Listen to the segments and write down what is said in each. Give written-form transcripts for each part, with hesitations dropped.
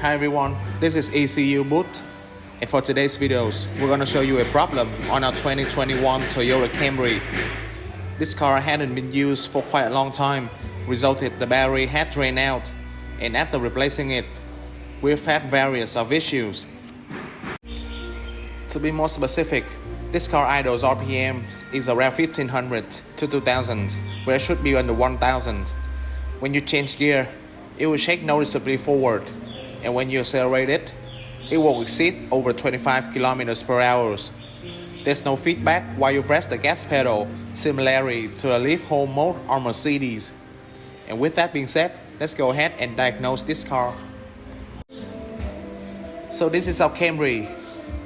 Hi everyone, this is Ecuboot, and for today's videos, we're going to show you a problem on our 2021 Toyota Camry. This car hadn't been used for quite a long time, resulted the battery had drained out, and after replacing it, we've had various of issues. To be more specific, this car idles RPM is around 1500 to 2000, where it should be under 1000. When you change gear, it will shake noticeably forward, and when you accelerate it, it will exceed over 25 kilometers per hour. There's no feedback while you press the gas pedal, similarly to a leave home mode on Mercedes. And with that being said, let's go ahead and diagnose this car. So this is our Camry.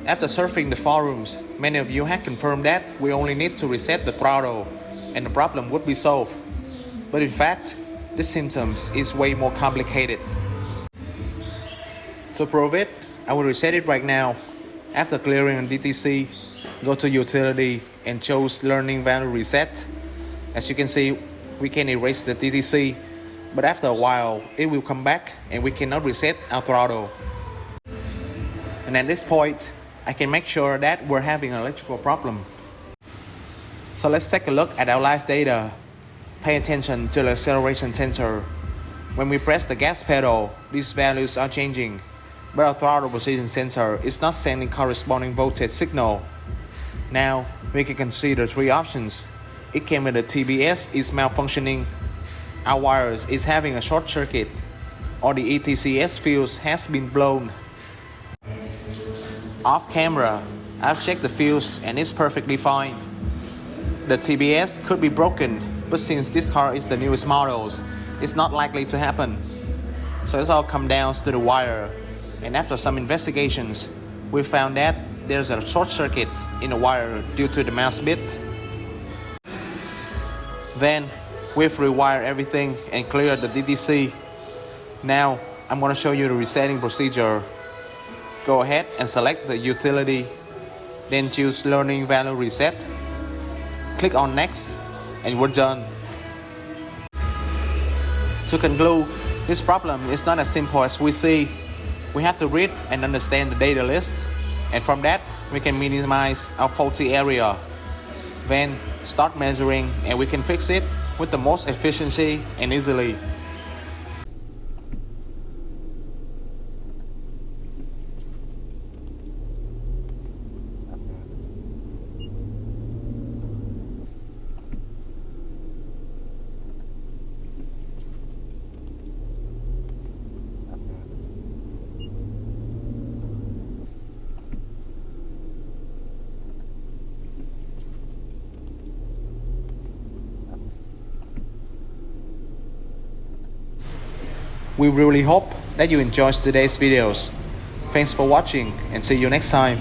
After surfing the forums, many of you had confirmed that we only need to reset the throttle and the problem would be solved. But in fact, the symptoms is way more complicated. To prove it, I will reset it right now. After clearing on DTC, go to Utility and choose Learning Value Reset. As you can see, we can erase the DTC, but after a while, it will come back and we cannot reset our throttle. And at this point, I can make sure that we're having an electrical problem. So let's take a look at our live data. Pay attention to the acceleration sensor. When we press the gas pedal, these values are changing, but our throttle position sensor is not sending corresponding voltage signal. Now, we can consider three options. It came with the TBS is malfunctioning, our wires is having a short circuit, or the ETCS fuse has been blown. Off camera, I've checked the fuse and it's perfectly fine. The TBS could be broken, but since this car is the newest models, it's not likely to happen. So it's all come down to the wire, and after some investigations, we found that there's a short circuit in the wire due to the mouse bit. Then we've rewired everything and cleared the DTC. Now I'm going to show you the resetting procedure. Go ahead and select the utility, then choose Learning Value Reset. Click on Next, and we're done. To conclude, this problem is not as simple as we see. We have to read and understand the data list, and from that, we can minimize our faulty area. Then start measuring, and we can fix it with the most efficiency and easily. We really hope that you enjoyed today's videos. Thanks for watching and see you next time.